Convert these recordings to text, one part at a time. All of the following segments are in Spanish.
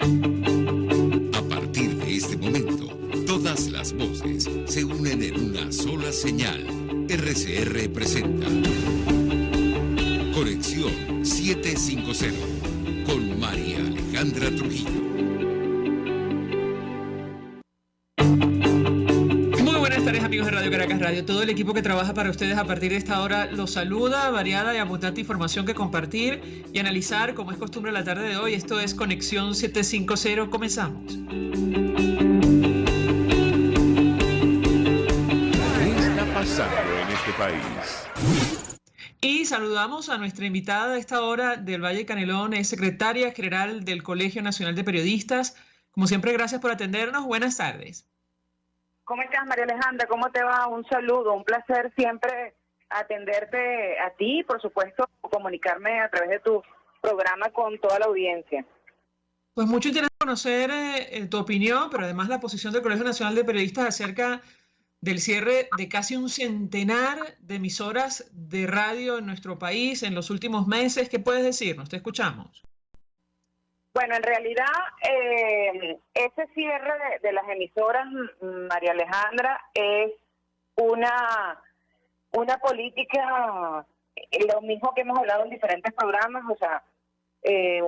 A partir de este momento, todas las voces se unen en una sola señal. RCR presenta Conexión 750 con María Alejandra Trujillo. Muy buenas tardes, amigos de Radio Caracas Radio. Todo el equipo que trabaja para ustedes a partir de esta hora los saluda. Variada y abundante información que compartir y analizar, como es costumbre la tarde de hoy. Esto es Conexión 750. Comenzamos. ¿Qué está pasando en este país? Y saludamos a nuestra invitada de esta hora del Valle Canelón, es secretaria general del Colegio Nacional de Periodistas. Como siempre, gracias por atendernos. Buenas tardes. ¿Cómo estás, María Alejandra? ¿Cómo te va? Un saludo, un placer siempre atenderte a ti y, por supuesto, comunicarme a través de tu programa con toda la audiencia. Pues mucho interés conocer tu opinión, pero además la posición del Colegio Nacional de Periodistas acerca del cierre de casi un centenar de emisoras de radio en nuestro país en los últimos meses. ¿Qué puedes decirnos? Te escuchamos. Bueno, en realidad, ese cierre de las emisoras, María Alejandra, es una política, lo mismo que hemos hablado en diferentes programas, o sea,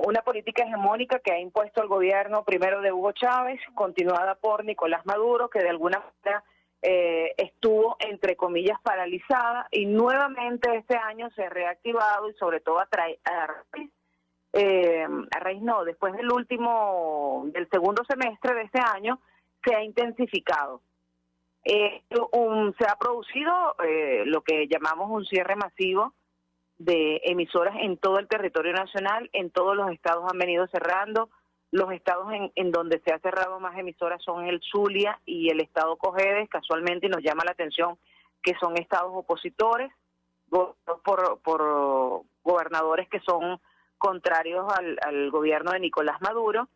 una política hegemónica que ha impuesto el gobierno primero de Hugo Chávez, continuada por Nicolás Maduro, que de alguna manera estuvo, entre comillas, paralizada, y nuevamente este año se ha reactivado y sobre todo después del segundo semestre de este año, se ha intensificado. Se ha producido lo que llamamos un cierre masivo de emisoras en todo el territorio nacional. En todos los estados han venido cerrando. Los estados en donde se ha cerrado más emisoras son el Zulia y el estado Cojedes, casualmente, y nos llama la atención que son estados opositores, por gobernadores que son contrarios al gobierno de Nicolás Maduro.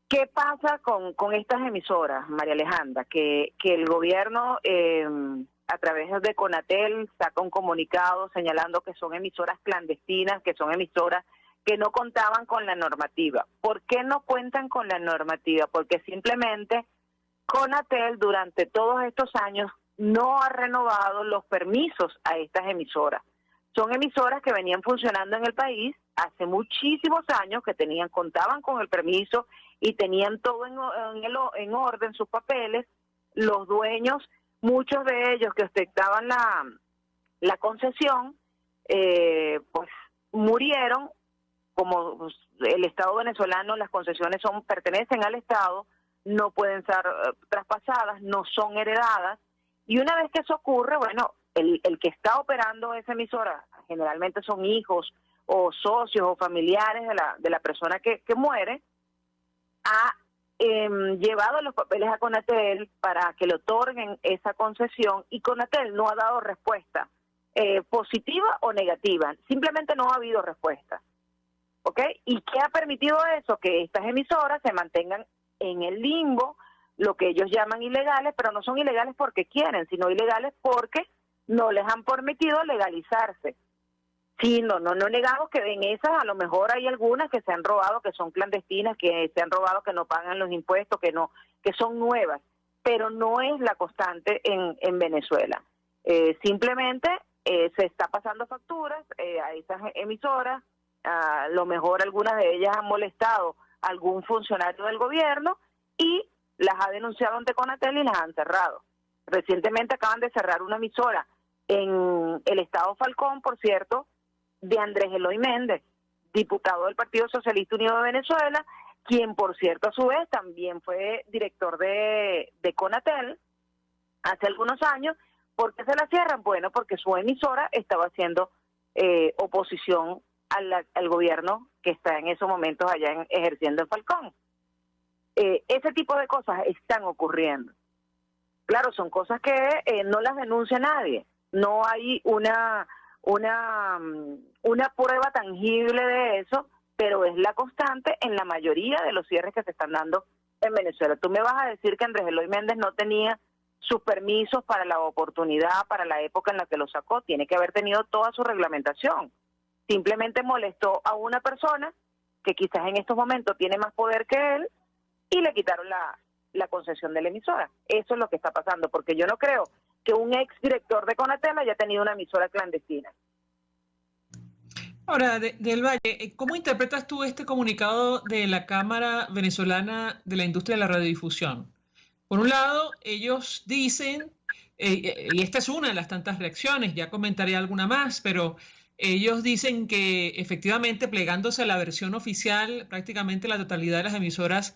¿Qué pasa con estas emisoras, María Alejandra? Que el gobierno, a través de Conatel, saca un comunicado señalando que son emisoras clandestinas, que son emisoras que no contaban con la normativa. ¿Por qué no cuentan con la normativa? Porque simplemente Conatel durante todos estos años no ha renovado los permisos a estas emisoras. Son emisoras que venían funcionando en el país hace muchísimos años, que contaban con el permiso y tenían todo en orden, sus papeles. Los dueños, muchos de ellos que ostentaban la concesión, pues murieron. Como el Estado venezolano, las concesiones pertenecen al Estado, no pueden ser traspasadas, no son heredadas, y una vez que eso ocurre, bueno, el que está operando esa emisora, generalmente son hijos o socios o familiares de la persona que muere, ha llevado los papeles a Conatel para que le otorguen esa concesión, y Conatel no ha dado respuesta positiva o negativa, simplemente no ha habido respuesta. ¿Ok? ¿Y qué ha permitido eso? Que estas emisoras se mantengan en el limbo, lo que ellos llaman ilegales, pero no son ilegales porque quieren, sino ilegales porque no les han permitido legalizarse. Sí, no negamos que en esas a lo mejor hay algunas que se han robado, que son clandestinas, que se han robado, que no pagan los impuestos, que son nuevas, pero no es la constante en Venezuela. Simplemente se está pasando facturas a esas emisoras. A lo mejor algunas de ellas han molestado a algún funcionario del gobierno y las ha denunciado ante Conatel y las han cerrado. Recientemente acaban de cerrar una emisora en el estado Falcón, por cierto, de Andrés Eloy Méndez, diputado del Partido Socialista Unido de Venezuela, quien, por cierto, a su vez también fue director de Conatel hace algunos años. ¿Por qué se la cierran? Bueno, porque su emisora estaba haciendo oposición al gobierno que está en esos momentos allá ejerciendo en Falcón. Ese tipo de cosas están ocurriendo. Claro, son cosas que no las denuncia nadie. No hay una prueba tangible de eso, pero es la constante en la mayoría de los cierres que se están dando en Venezuela. Tú me vas a decir que Andrés Eloy Méndez no tenía sus permisos para la oportunidad, para la época en la que lo sacó. Tiene que haber tenido toda su reglamentación. Simplemente molestó a una persona que quizás en estos momentos tiene más poder que él, y le quitaron la concesión de la emisora. Eso es lo que está pasando, porque yo no creo que un ex director de Conatel haya tenido una emisora clandestina. Ahora, del Valle, ¿cómo interpretas tú este comunicado de la Cámara Venezolana de la Industria de la Radiodifusión? Por un lado, ellos dicen, y esta es una de las tantas reacciones, ya comentaré alguna más, pero ellos dicen que efectivamente, plegándose a la versión oficial, prácticamente la totalidad de las emisoras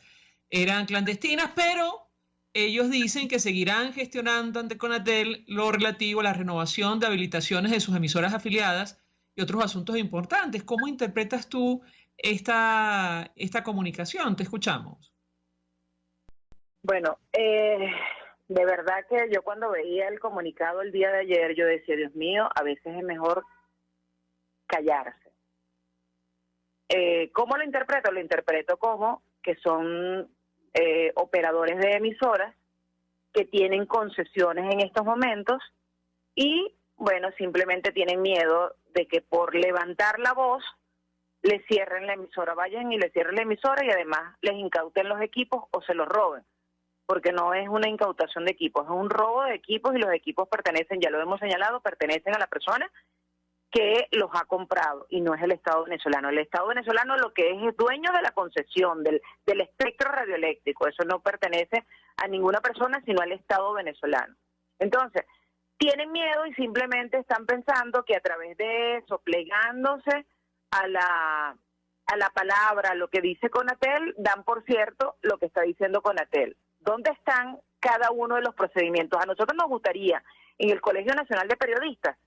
eran clandestinas, pero ellos dicen que seguirán gestionando ante Conatel lo relativo a la renovación de habilitaciones de sus emisoras afiliadas y otros asuntos importantes. ¿Cómo interpretas tú esta comunicación? Te escuchamos. Bueno, de verdad que yo cuando veía el comunicado el día de ayer, yo decía, Dios mío, a veces es mejor callarse. ¿Cómo lo interpreto? Lo interpreto como que son operadores de emisoras que tienen concesiones en estos momentos y, bueno, simplemente tienen miedo de que por levantar la voz les cierren la emisora, vayan y les cierren la emisora y además les incauten los equipos o se los roben, porque no es una incautación de equipos, es un robo de equipos y los equipos pertenecen, ya lo hemos señalado, pertenecen a la persona que los ha comprado y no es el Estado venezolano. El Estado venezolano lo que es dueño de la concesión, del espectro radioeléctrico, eso no pertenece a ninguna persona sino al Estado venezolano. Entonces, tienen miedo y simplemente están pensando que a través de eso, plegándose a la palabra, lo que dice Conatel, dan por cierto lo que está diciendo Conatel. ¿Dónde están cada uno de los procedimientos? A nosotros nos gustaría, en el Colegio Nacional de Periodistas,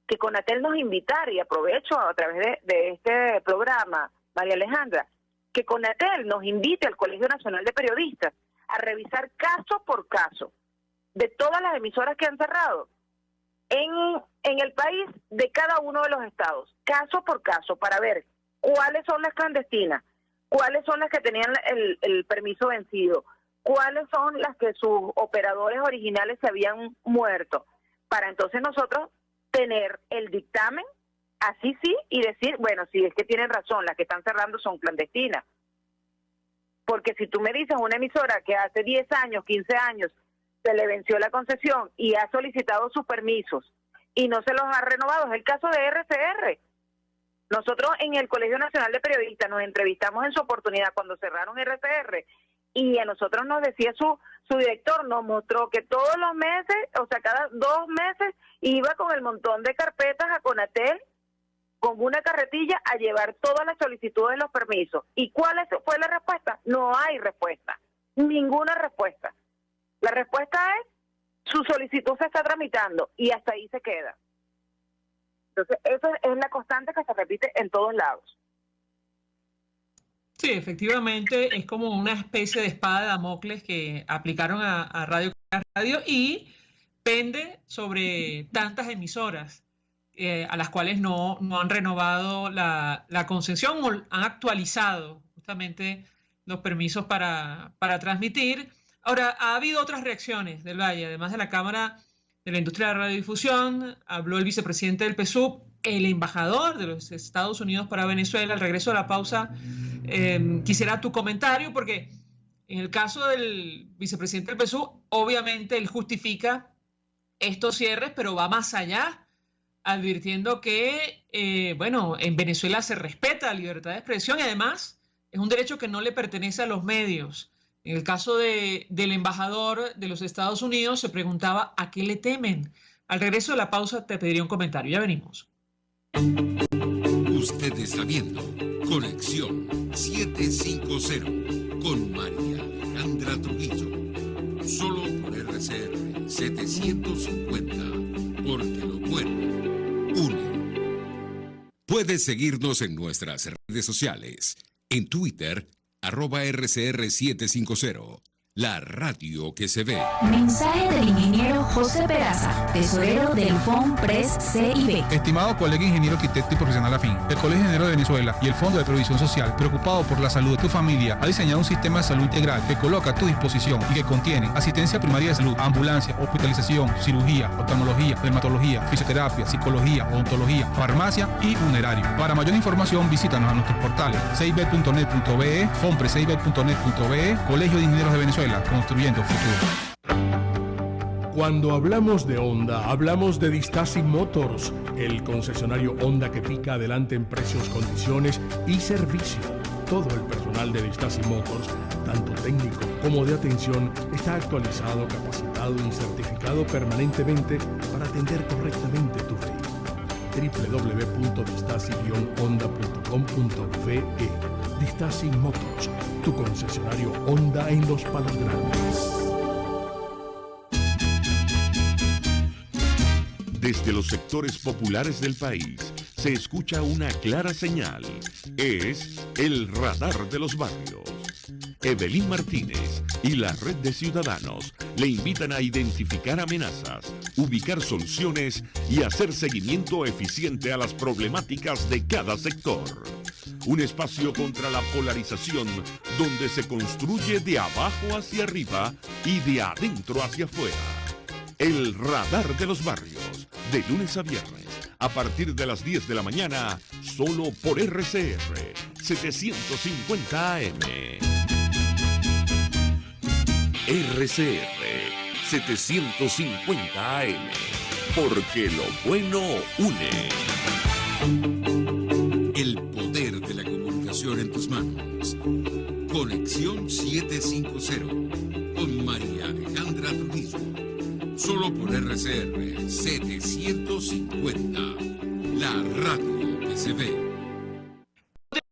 que Conatel nos invitara, y aprovecho a través de este programa, María Alejandra, que Conatel nos invite al Colegio Nacional de Periodistas a revisar caso por caso de todas las emisoras que han cerrado en el país, de cada uno de los estados, caso por caso, para ver cuáles son las clandestinas, cuáles son las que tenían el permiso vencido, cuáles son las que sus operadores originales se habían muerto, para entonces nosotros tener el dictamen, así sí, y decir, bueno, sí, es que tienen razón, las que están cerrando son clandestinas. Porque si tú me dices una emisora que hace 10 años, 15 años, se le venció la concesión y ha solicitado sus permisos y no se los ha renovado, es el caso de RCR. Nosotros en el Colegio Nacional de Periodistas nos entrevistamos en su oportunidad cuando cerraron RCR y a nosotros nos decía su director, nos mostró que todos los meses, o sea, cada 2 meses, iba con el montón de carpetas a Conatel, con una carretilla, a llevar todas las solicitudes de los permisos. ¿Y cuál fue la respuesta? No hay respuesta, ninguna respuesta. La respuesta es, su solicitud se está tramitando y hasta ahí se queda. Entonces, eso es la constante que se repite en todos lados. Sí, efectivamente, es como una especie de espada de Damocles que aplicaron a Radio y pende sobre tantas emisoras a las cuales no han renovado la concesión o han actualizado justamente los permisos para transmitir. Ahora, ha habido otras reacciones del Valle, además de la Cámara de la Industria de la Radiodifusión, habló el vicepresidente del PSUV, el embajador de los Estados Unidos para Venezuela. Al regreso de la pausa, quisiera tu comentario, porque en el caso del vicepresidente del PSUV, obviamente él justifica estos cierres, pero va más allá, advirtiendo que, bueno, en Venezuela se respeta la libertad de expresión y además es un derecho que no le pertenece a los medios. En el caso del embajador de los Estados Unidos se preguntaba a qué le temen. Al regreso de la pausa te pediría un comentario. Ya venimos. Usted está viendo Conexión 750 con María Alejandra Trujillo. Solo por RCR 750, porque lo bueno une. Puedes seguirnos en nuestras redes sociales. En Twitter, @RCR750. la radio que se ve. Mensaje del ingeniero José Peraza, tesorero del FONPRES CIB. Estimado colega ingeniero arquitecto y profesional afín, el Colegio Ingeniero de Venezuela y el Fondo de Previsión Social, preocupado por la salud de tu familia, ha diseñado un sistema de salud integral que coloca a tu disposición y que contiene asistencia primaria de salud, ambulancia, hospitalización, cirugía, oftalmología, dermatología, fisioterapia, psicología, odontología, farmacia y funerario. Para mayor información, visítanos a nuestros portales cib.net.be, fonprescib.net.be, Colegio de Ingenieros de Venezuela, construyendo futuro. Cuando hablamos de Honda, hablamos de Distasi Motors, el concesionario Honda que pica adelante en precios, condiciones y servicio. Todo el personal de Distasi Motors, tanto técnico como de atención, está actualizado, capacitado y certificado permanentemente para atender correctamente tu vehículo. www.distasi-honda.com.ve. Distasi Motors, tu concesionario Honda en Los Palos Grandes. Desde los sectores populares del país se escucha una clara señal. Es el radar de los barrios. Evelyn Martínez y la red de ciudadanos le invitan a identificar amenazas, ubicar soluciones y hacer seguimiento eficiente a las problemáticas de cada sector. Un espacio contra la polarización donde se construye de abajo hacia arriba y de adentro hacia afuera. El radar de los barrios, de lunes a viernes, a partir de las 10 de la mañana, solo por RCR 750 AM. RCR 750 AM, porque lo bueno une. El poder de la comunicación en tus manos. Conexión 750 con María Alejandra Trujillo. Solo por RCR 750, la radio que se ve.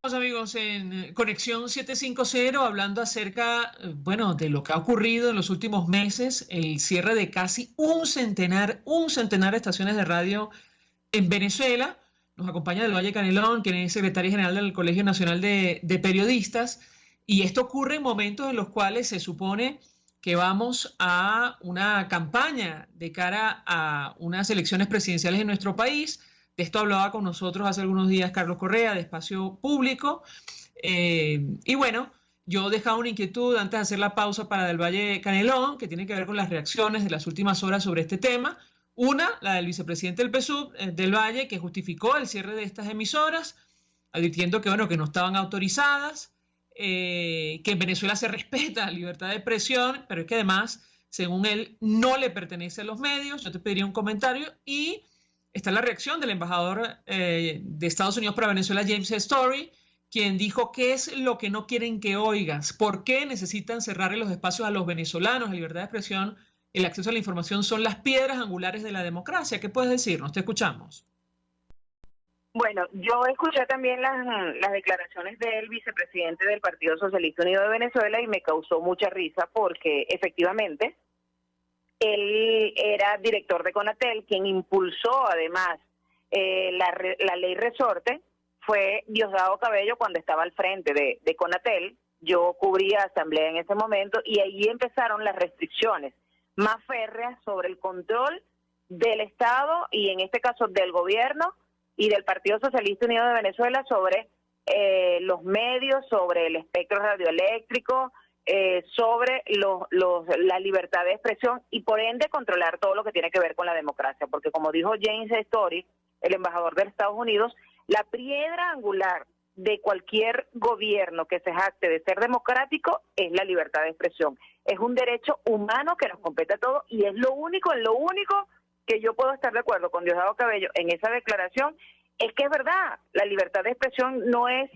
Amigos, en Conexión 750 hablando acerca, de lo que ha ocurrido en los últimos meses, el cierre de casi un centenar de estaciones de radio en Venezuela. Nos acompaña del Valle Canelón, quien es secretario general del Colegio Nacional de Periodistas, y esto ocurre en momentos en los cuales se supone que vamos a una campaña de cara a unas elecciones presidenciales en nuestro país. De esto hablaba con nosotros hace algunos días Carlos Correa, de Espacio Público. Yo dejaba una inquietud antes de hacer la pausa para Del Valle Canelón, que tiene que ver con las reacciones de las últimas horas sobre este tema. Una, la del vicepresidente del PSUV, Del Valle, que justificó el cierre de estas emisoras, advirtiendo que no estaban autorizadas, que en Venezuela se respeta la libertad de expresión, pero es que además, según él, no le pertenece a los medios. Yo te pediría un comentario. Y está la reacción del embajador de Estados Unidos para Venezuela, James Story, quien dijo: ¿qué es lo que no quieren que oigas? ¿Por qué necesitan cerrarle los espacios a los venezolanos? La libertad de expresión, el acceso a la información son las piedras angulares de la democracia. ¿Qué puedes decirnos? Te escuchamos. Bueno, yo escuché también las declaraciones del vicepresidente del Partido Socialista Unido de Venezuela y me causó mucha risa porque efectivamente él era director de CONATEL, quien impulsó además la ley resorte fue Diosdado Cabello cuando estaba al frente de CONATEL. Yo cubría asamblea en ese momento y ahí empezaron las restricciones más férreas sobre el control del Estado y en este caso del gobierno y del Partido Socialista Unido de Venezuela sobre los medios, sobre el espectro radioeléctrico, sobre la libertad de expresión y por ende controlar todo lo que tiene que ver con la democracia, porque como dijo James Story, el embajador de Estados Unidos, la piedra angular de cualquier gobierno que se jacte de ser democrático es la libertad de expresión. Es un derecho humano que nos compete a todos y es lo único que yo puedo estar de acuerdo con Diosdado Cabello en esa declaración, es que es verdad, la libertad de expresión no es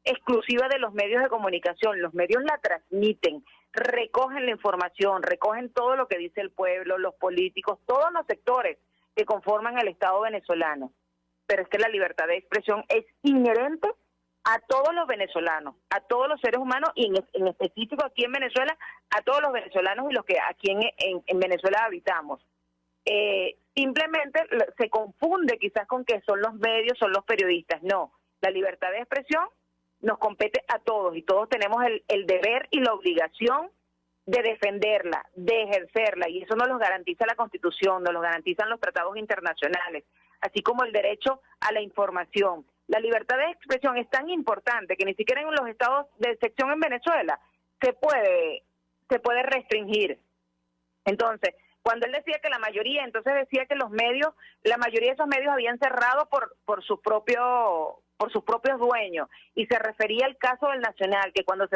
exclusiva de los medios de comunicación, los medios la transmiten, recogen la información, recogen todo lo que dice el pueblo, los políticos, todos los sectores que conforman el Estado venezolano. Pero es que la libertad de expresión es inherente a todos los venezolanos, a todos los seres humanos y en específico aquí en Venezuela, a todos los venezolanos y los que aquí en Venezuela habitamos. Simplemente se confunde quizás con que son los medios, son los periodistas. No, la libertad de expresión nos compete a todos y todos tenemos el deber y la obligación de defenderla, de ejercerla, y eso nos lo garantiza la Constitución, nos lo garantizan los tratados internacionales, así como el derecho a la información. La libertad de expresión es tan importante que ni siquiera en los estados de excepción en Venezuela se puede restringir. Entonces, cuando él decía que la mayoría, entonces decía que los medios, la mayoría de esos medios habían cerrado por sus propios dueños, y se refería al caso del Nacional, que cuando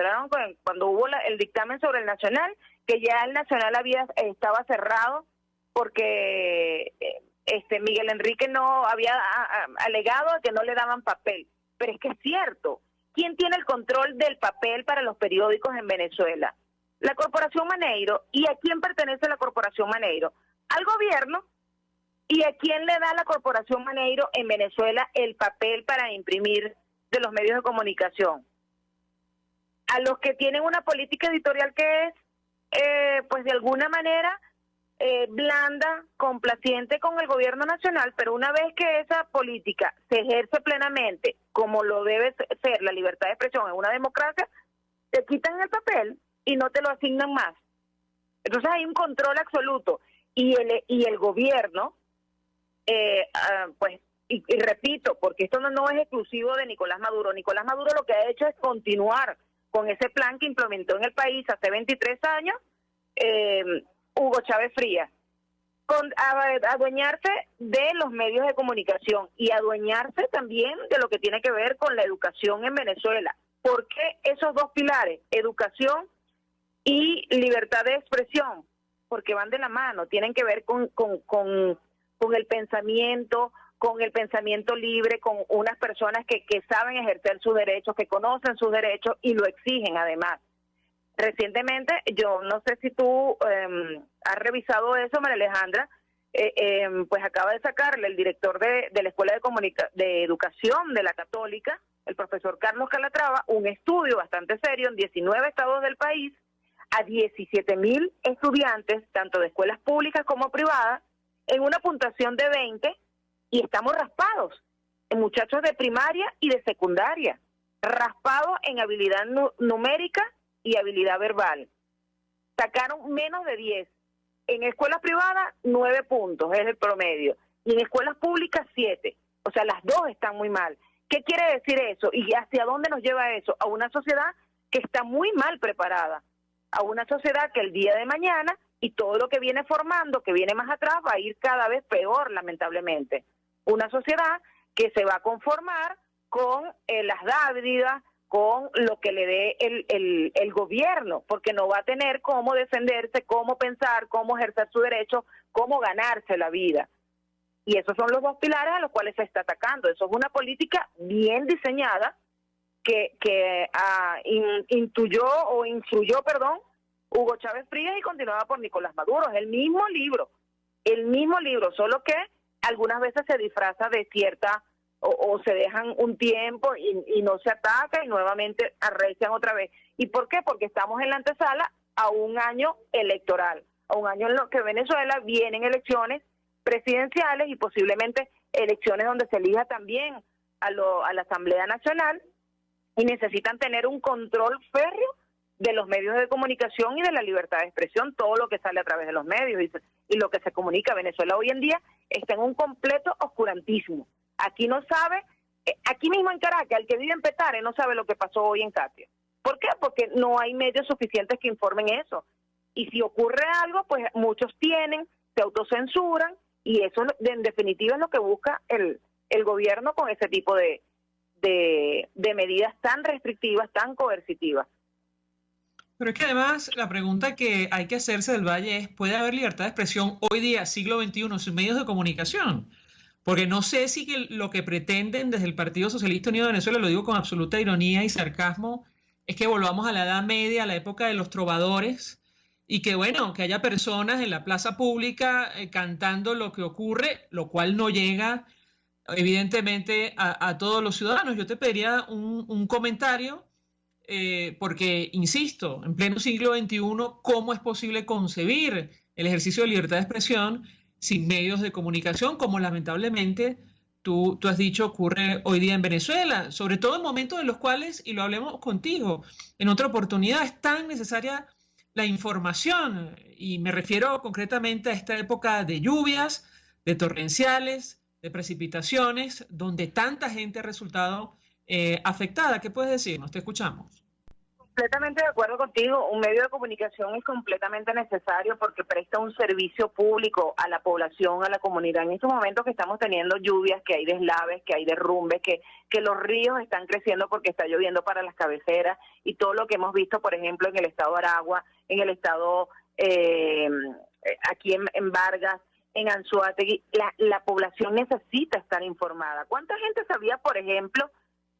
hubo el dictamen sobre el Nacional, que ya el Nacional estaba cerrado porque Miguel Enrique no había alegado que no le daban papel. Pero es que es cierto, ¿quién tiene el control del papel para los periódicos en Venezuela? La Corporación Maneiro. ¿Y a quién pertenece la Corporación Maneiro? Al gobierno. ¿Y a quién le da la Corporación Maneiro en Venezuela el papel para imprimir de los medios de comunicación? A los que tienen una política editorial que es, pues de alguna manera, blanda, complaciente con el gobierno nacional, pero una vez que esa política se ejerce plenamente, como lo debe ser la libertad de expresión en una democracia, te quitan el papel y no te lo asignan más. Entonces hay un control absoluto, y el gobierno, pues, y repito, porque esto no es exclusivo de Nicolás Maduro. Nicolás Maduro lo que ha hecho es continuar con ese plan que implementó en el país hace 23 años Hugo Chávez Frías, adueñarse de los medios de comunicación y adueñarse también de lo que tiene que ver con la educación en Venezuela. ¿Por qué esos dos pilares, educación y libertad de expresión? Porque van de la mano, tienen que ver con el pensamiento, con el pensamiento libre, con unas personas que saben ejercer sus derechos, que conocen sus derechos y lo exigen además. Recientemente, yo no sé si tú has revisado eso, María Alejandra, pues acaba de sacarle el director de la Escuela de Educación de la Católica, el profesor Carlos Calatrava, un estudio bastante serio en 19 estados del país, a 17,000 estudiantes, tanto de escuelas públicas como privadas, en una puntuación de 20, y estamos raspados en muchachos de primaria y de secundaria, raspados en habilidad numérica y habilidad verbal. Sacaron menos de 10. En escuelas privadas, 9 puntos es el promedio, y en escuelas públicas, 7. O sea, las dos están muy mal. ¿Qué quiere decir eso? ¿Y hacia dónde nos lleva eso? A una sociedad que está muy mal preparada, a una sociedad que el día de mañana y todo lo que viene formando, que viene más atrás, va a ir cada vez peor, lamentablemente. Una sociedad que se va a conformar con las dádivas, con lo que le dé el gobierno, porque no va a tener cómo defenderse, cómo pensar, cómo ejercer su derecho, cómo ganarse la vida. Y esos son los dos pilares a los cuales se está atacando. Eso es una política bien diseñada que influyó, Hugo Chávez Frías y continuaba por Nicolás Maduro. Es el mismo libro, solo que algunas veces se disfraza de cierta, o se dejan un tiempo y no se ataca y nuevamente arrecian otra vez. ¿Y por qué? Porque estamos en la antesala a un año electoral, a un año en lo que Venezuela vienen elecciones presidenciales y posiblemente elecciones donde se elija también a la Asamblea Nacional, y necesitan tener un control férreo de los medios de comunicación y de la libertad de expresión, todo lo que sale a través de los medios y lo que se comunica. Venezuela hoy en día está en un completo oscurantismo. Aquí no sabe, aquí mismo en Caracas, el que vive en Petare no sabe lo que pasó hoy en Catia. ¿Por qué? Porque no hay medios suficientes que informen eso. Y si ocurre algo, pues muchos se autocensuran, y eso en definitiva es lo que busca el gobierno con ese tipo de medidas tan restrictivas, tan coercitivas. Pero es que además la pregunta que hay que hacerse del Valle es, ¿puede haber libertad de expresión hoy día, siglo XXI, sin medios de comunicación? Porque no sé si lo que pretenden desde el Partido Socialista Unido de Venezuela, lo digo con absoluta ironía y sarcasmo, es que volvamos a la Edad Media, a la época de los trovadores, y que bueno, que haya personas en la plaza pública cantando lo que ocurre, lo cual no llega evidentemente a todos los ciudadanos. Yo te pediría un comentario, porque, insisto, en pleno siglo XXI, ¿cómo es posible concebir el ejercicio de libertad de expresión sin medios de comunicación, como lamentablemente tú has dicho ocurre hoy día en Venezuela? Sobre todo en momentos en los cuales, y lo hablemos contigo en otra oportunidad, es tan necesaria la información, y me refiero concretamente a esta época de lluvias, de torrenciales, de precipitaciones, donde tanta gente ha resultado afectada. ¿Qué puedes decirnos? Te escuchamos. Completamente de acuerdo contigo. Un medio de comunicación es completamente necesario porque presta un servicio público a la población, a la comunidad. En estos momentos que estamos teniendo lluvias, que hay deslaves, que hay derrumbes, que los ríos están creciendo porque está lloviendo para las cabeceras, y todo lo que hemos visto, por ejemplo, en el estado de Aragua, en el estado aquí en Vargas, en Anzoátegui, la población necesita estar informada. ¿Cuánta gente sabía, por ejemplo,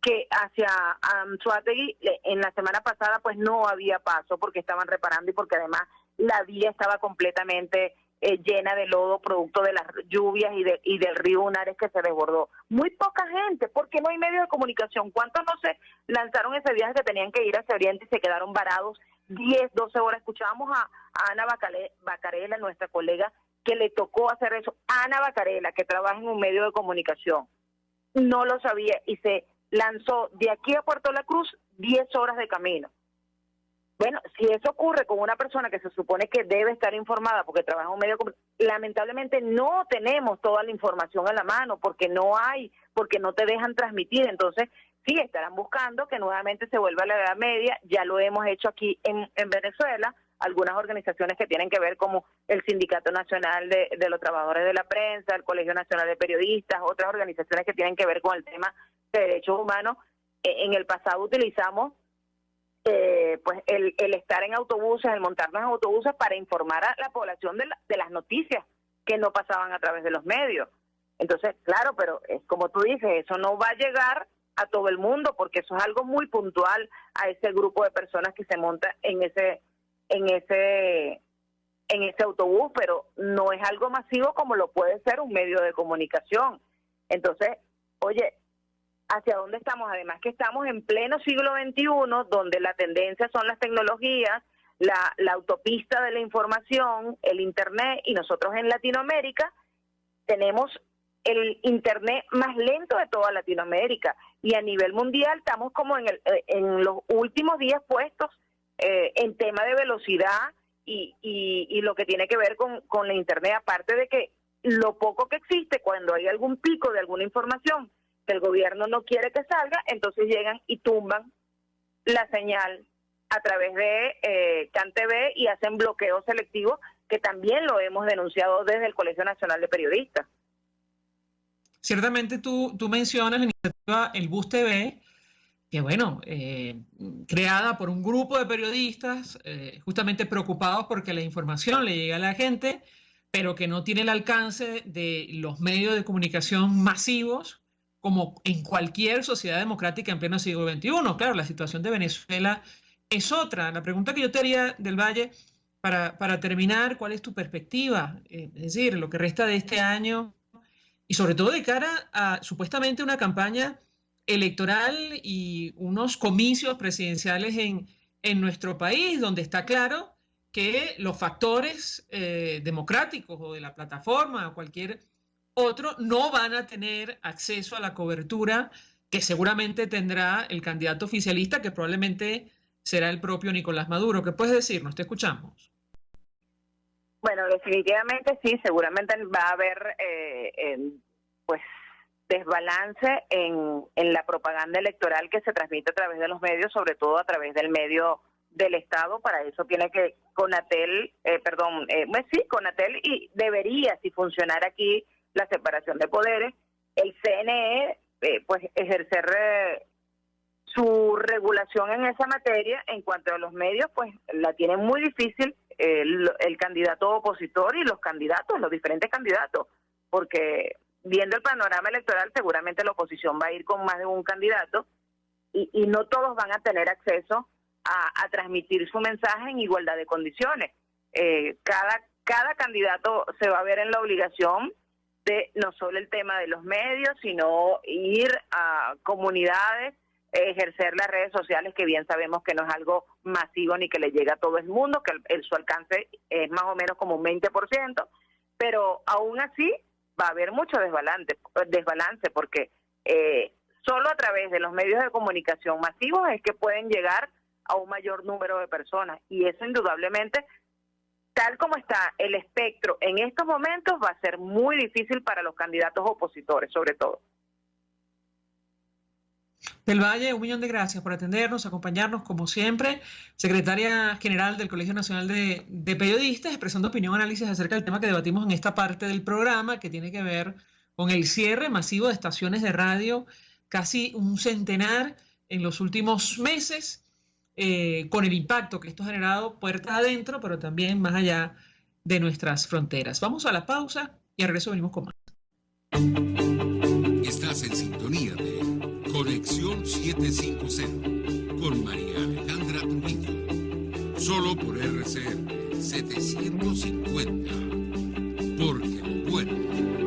que hacia Anzoátegui en la semana pasada pues no había paso porque estaban reparando y porque además la vía estaba completamente llena de lodo producto de las lluvias y del río Unares que se desbordó? Muy poca gente, porque no hay medios de comunicación. ¿Cuántos no se lanzaron ese viaje que tenían que ir hacia Oriente y se quedaron varados 10, 12 horas? Escuchábamos a Ana Bacarela, nuestra colega, que le tocó hacer eso. Ana Bacarela, que trabaja en un medio de comunicación, no lo sabía y se lanzó de aquí a Puerto La Cruz 10 horas de camino. Bueno, si eso ocurre con una persona que se supone que debe estar informada porque trabaja en un medio, lamentablemente no tenemos toda la información a la mano porque no hay, porque no te dejan transmitir. Entonces, sí, estarán buscando que nuevamente se vuelva a la Edad Media. Ya lo hemos hecho aquí en Venezuela. Algunas organizaciones que tienen que ver como el Sindicato Nacional de los Trabajadores de la Prensa, el Colegio Nacional de Periodistas, otras organizaciones que tienen que ver con el tema de derechos humanos. En el pasado utilizamos pues el estar en autobuses, el montarnos en autobuses para informar a la población de las noticias que no pasaban a través de los medios. Entonces, claro, pero es como tú dices, eso no va a llegar a todo el mundo porque eso es algo muy puntual a ese grupo de personas que se monta en ese autobús, pero no es algo masivo como lo puede ser un medio de comunicación. Entonces, oye, ¿hacia dónde estamos? Además que estamos en pleno siglo XXI, donde la tendencia son las tecnologías, la autopista de la información, el Internet, y nosotros en Latinoamérica tenemos el Internet más lento de toda Latinoamérica, y a nivel mundial estamos como en los últimos 10 puestos en tema de velocidad y lo que tiene que ver con la Internet, aparte de que lo poco que existe cuando hay algún pico de alguna información que el gobierno no quiere que salga, entonces llegan y tumban la señal a través de CanTV y hacen bloqueos selectivos, que también lo hemos denunciado desde el Colegio Nacional de Periodistas. Ciertamente tú mencionas la iniciativa El Bus TV, que bueno, creada por un grupo de periodistas justamente preocupados porque la información le llegue a la gente, pero que no tiene el alcance de los medios de comunicación masivos, como en cualquier sociedad democrática en pleno siglo XXI. Claro, la situación de Venezuela es otra. La pregunta que yo te haría, Del Valle, para terminar, ¿cuál es tu perspectiva? Es decir, lo que resta de este año y sobre todo de cara a supuestamente una campaña electoral y unos comicios presidenciales en nuestro país, donde está claro que los factores democráticos o de la plataforma o cualquier otro no van a tener acceso a la cobertura que seguramente tendrá el candidato oficialista, que probablemente será el propio Nicolás Maduro. ¿Qué puedes decirnos? Te escuchamos. Bueno, definitivamente sí, seguramente va a haber pues desbalance en la propaganda electoral que se transmite a través de los medios, sobre todo a través del medio del Estado. Para eso tiene que Conatel, Conatel, y debería, si funcionara aquí la separación de poderes, el CNE pues ejercer su regulación en esa materia. En cuanto a los medios, pues la tiene muy difícil el candidato opositor y los diferentes candidatos, porque viendo el panorama electoral seguramente la oposición va a ir con más de un candidato y no todos van a tener acceso a transmitir su mensaje en igualdad de condiciones. Cada candidato se va a ver en la obligación de no solo el tema de los medios, sino ir a comunidades, ejercer las redes sociales, que bien sabemos que no es algo masivo ni que le llega a todo el mundo, que su alcance es más o menos como un 20%, pero aún así va a haber mucho desbalance porque solo a través de los medios de comunicación masivos es que pueden llegar a un mayor número de personas. Y eso indudablemente, tal como está el espectro en estos momentos, va a ser muy difícil para los candidatos opositores, sobre todo. Del Valle, 1.000.000 de gracias por atendernos, acompañarnos como siempre. Secretaria General del Colegio Nacional de Periodistas, expresando opinión, análisis acerca del tema que debatimos en esta parte del programa, que tiene que ver con el cierre masivo de estaciones de radio, casi un centenar en los últimos meses, con el impacto que esto ha generado puertas adentro, pero también más allá de nuestras fronteras. Vamos a la pausa y al regreso venimos con más. Estás en sintonía de Conexión 750 con María Alejandra Trujillo. Solo por RCR 750. Porque lo bueno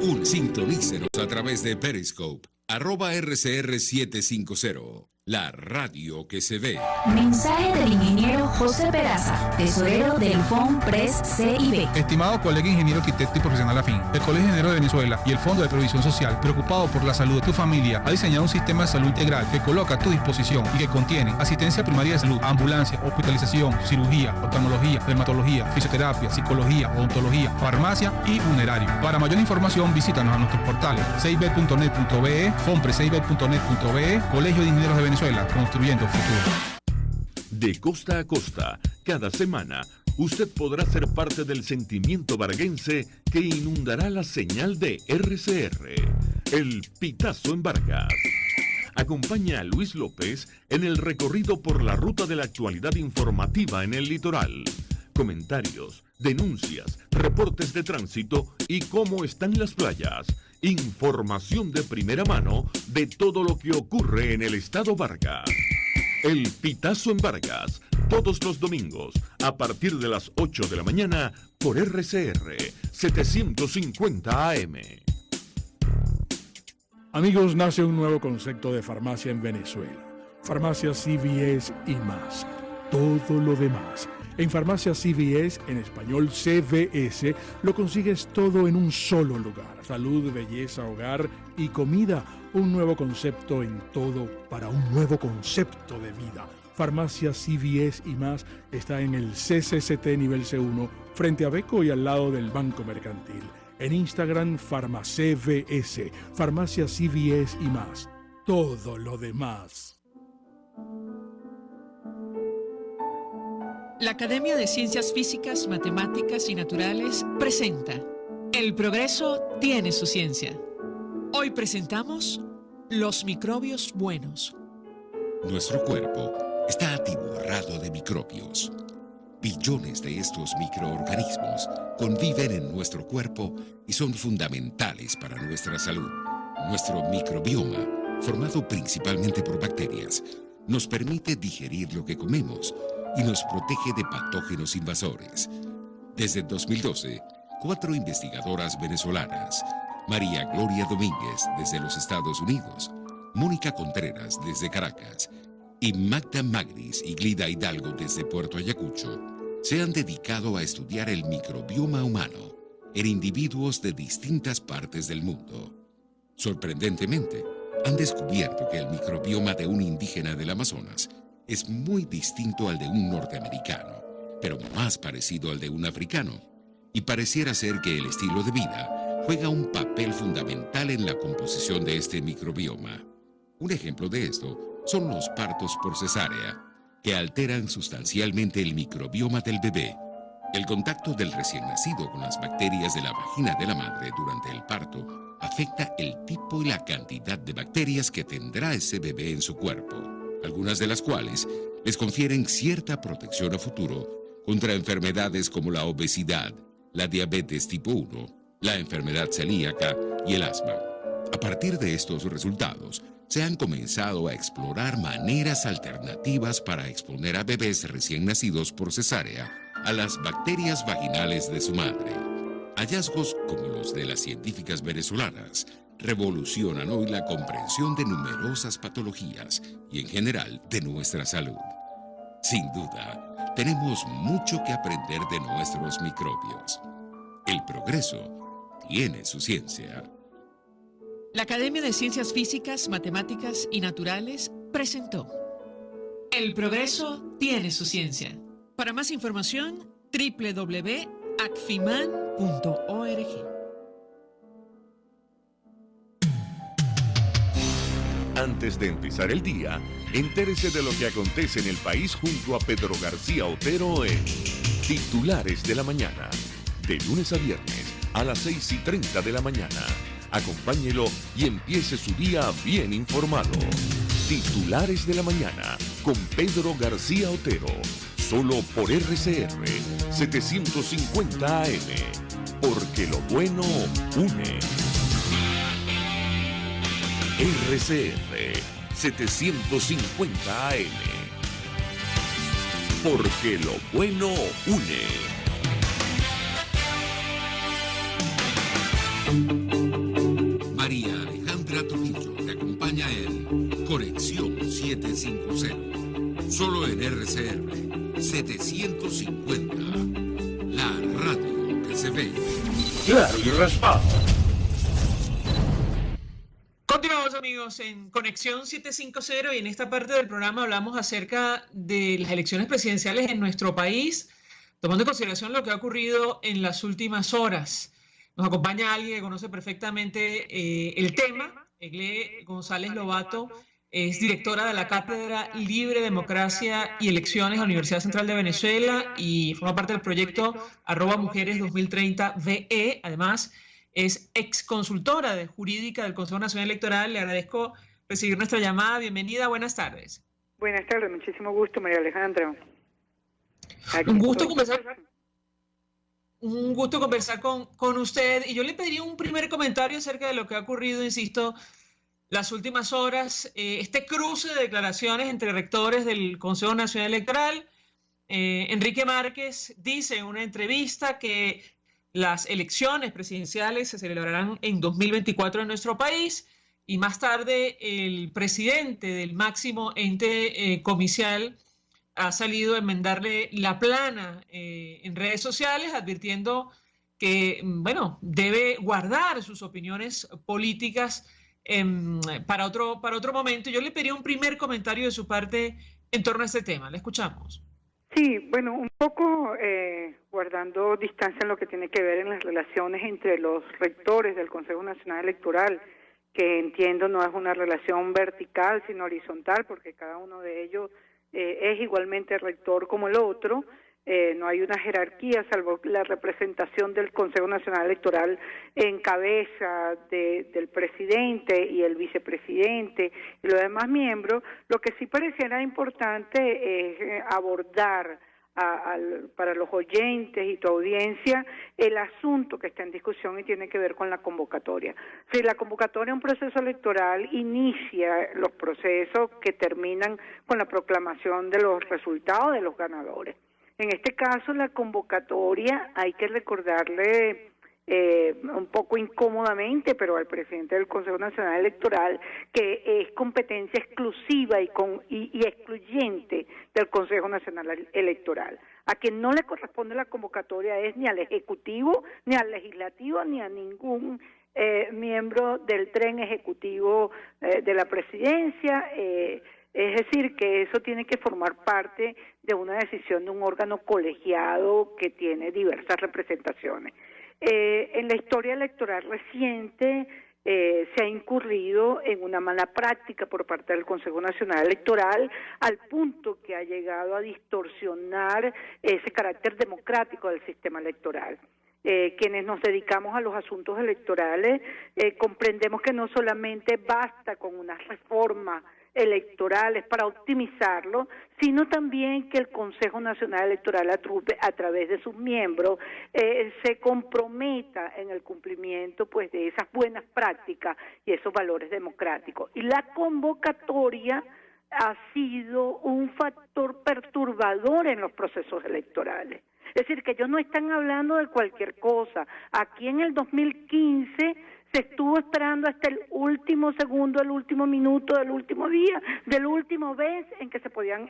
une. Sintonícenos a través de Periscope, @RCR 750. La radio que se ve. Mensaje del ingeniero José Peraza, tesorero del FONPRES CIB. Estimado colega ingeniero arquitecto y profesional afín, el Colegio Ingeniero de Venezuela y el Fondo de Previsión Social, preocupado por la salud de tu familia, ha diseñado un sistema de salud integral que coloca a tu disposición y que contiene asistencia primaria de salud, ambulancia, hospitalización, cirugía, oftalmología, dermatología, fisioterapia, psicología, odontología, farmacia y funerario. Para mayor información, visítanos a nuestros portales cib.net.be, fonprescib.net.be, Colegio de Ingenieros de Venezuela, construyendo futuro. De costa a costa, cada semana, usted podrá ser parte del sentimiento varguense que inundará la señal de RCR, el Pitazo en Vargas. Acompaña a Luis López en el recorrido por la ruta de la actualidad informativa en el litoral. Comentarios, denuncias, reportes de tránsito y cómo están las playas. Información de primera mano de todo lo que ocurre en el estado Vargas. El Pitazo en Vargas, todos los domingos, a partir de las 8 de la mañana, por RCR 750 AM. Amigos, nace un nuevo concepto de farmacia en Venezuela. Farmacia CVS y más. Todo lo demás. En Farmacia CVS, en español CVS, lo consigues todo en un solo lugar. Salud, belleza, hogar y comida. Un nuevo concepto en todo para un nuevo concepto de vida. Farmacia CVS y más está en el CCCT nivel C1, frente a Beco y al lado del Banco Mercantil. En Instagram, FarmaCVS, Farmacia CVS y más. Todo lo demás. La Academia de Ciencias Físicas, Matemáticas y Naturales presenta El progreso tiene su ciencia. Hoy presentamos los microbios buenos. Nuestro cuerpo está atiborrado de microbios. Billones de estos microorganismos conviven en nuestro cuerpo y son fundamentales para nuestra salud. Nuestro microbioma, formado principalmente por bacterias, nos permite digerir lo que comemos y nos protege de patógenos invasores. Desde 2012, 4 investigadoras venezolanas, María Gloria Domínguez desde los Estados Unidos, Mónica Contreras desde Caracas y Magda Magris y Glida Hidalgo desde Puerto Ayacucho, se han dedicado a estudiar el microbioma humano en individuos de distintas partes del mundo. Sorprendentemente, han descubierto que el microbioma de un indígena del Amazonas es muy distinto al de un norteamericano, pero más parecido al de un africano, y pareciera ser que el estilo de vida juega un papel fundamental en la composición de este microbioma. Un ejemplo de esto son los partos por cesárea, que alteran sustancialmente el microbioma del bebé. El contacto del recién nacido con las bacterias de la vagina de la madre durante el parto afecta el tipo y la cantidad de bacterias que tendrá ese bebé en su cuerpo, algunas de las cuales les confieren cierta protección a futuro contra enfermedades como la obesidad, la diabetes tipo 1, la enfermedad celíaca y el asma. A partir de estos resultados, se han comenzado a explorar maneras alternativas para exponer a bebés recién nacidos por cesárea a las bacterias vaginales de su madre. Hallazgos como los de las científicas venezolanas revolucionan hoy la comprensión de numerosas patologías y en general de nuestra salud. Sin duda, tenemos mucho que aprender de nuestros microbios. El progreso tiene su ciencia. La Academia de Ciencias Físicas, Matemáticas y Naturales presentó El progreso tiene su ciencia. Para más información, www.acfiman.org. Antes de empezar el día, entérese de lo que acontece en el país junto a Pedro García Otero en Titulares de la Mañana. De lunes a viernes a las 6:30 de la mañana. Acompáñelo y empiece su día bien informado. Titulares de la Mañana con Pedro García Otero. Solo por RCR 750 AM. Porque lo bueno une. RCR 750 AM. Porque lo bueno une. María Alejandra Trujillo te acompaña en Conexión 750. Solo en RCR 750. La radio que se ve. Claro y raspado. Continuamos, amigos, en Conexión 750 y en esta parte del programa hablamos acerca de las elecciones presidenciales en nuestro país, tomando en consideración lo que ha ocurrido en las últimas horas. Nos acompaña alguien que conoce perfectamente el tema. Egle González Lobato es directora de la Cátedra Libre, Democracia y Elecciones de la Universidad Central de Venezuela y forma parte del proyecto @Mujeres 2030 VE. Además, es ex consultora de jurídica del Consejo Nacional Electoral. Le agradezco recibir nuestra llamada. Bienvenida, buenas tardes. Buenas tardes, muchísimo gusto, María Alejandra. Un gusto conversar con usted. Y yo le pediría un primer comentario acerca de lo que ha ocurrido, insisto, las últimas horas. Este cruce de declaraciones entre rectores del Consejo Nacional Electoral. Enrique Márquez dice en una entrevista que las elecciones presidenciales se celebrarán en 2024 en nuestro país y más tarde el presidente del máximo ente comicial ha salido a enmendarle la plana en redes sociales advirtiendo que, bueno, debe guardar sus opiniones políticas para otro momento. Yo le pediría un primer comentario de su parte en torno a este tema. Le escuchamos. Sí, bueno, un poco guardando distancia en lo que tiene que ver en las relaciones entre los rectores del Consejo Nacional Electoral, que entiendo no es una relación vertical, sino horizontal, porque cada uno de ellos es igualmente rector como el otro. No hay una jerarquía, salvo la representación del Consejo Nacional Electoral en cabeza del presidente y el vicepresidente y los demás miembros. Lo que sí pareciera importante es abordar para los oyentes y tu audiencia el asunto que está en discusión y tiene que ver con la convocatoria. Si la convocatoria a un proceso electoral inicia los procesos que terminan con la proclamación de los resultados de los ganadores. En este caso, la convocatoria, hay que recordarle un poco incómodamente, pero al presidente del Consejo Nacional Electoral, que es competencia exclusiva y excluyente del Consejo Nacional Electoral. A quien no le corresponde la convocatoria es ni al Ejecutivo, ni al Legislativo, ni a ningún miembro del tren ejecutivo de la presidencia. Es decir, que eso tiene que formar parte de una decisión de un órgano colegiado que tiene diversas representaciones. En la historia electoral reciente se ha incurrido en una mala práctica por parte del Consejo Nacional Electoral al punto que ha llegado a distorsionar ese carácter democrático del sistema electoral. Quienes nos dedicamos a los asuntos electorales comprendemos que no solamente basta con una reforma electorales para optimizarlo, sino también que el Consejo Nacional Electoral a través de sus miembros se comprometa en el cumplimiento pues de esas buenas prácticas y esos valores democráticos. Y la convocatoria ha sido un factor perturbador en los procesos electorales. Es decir, que ellos no están hablando de cualquier cosa. Aquí en el 2015 se estuvo esperando hasta el último segundo, el último minuto, del último día, del último vez en que se podían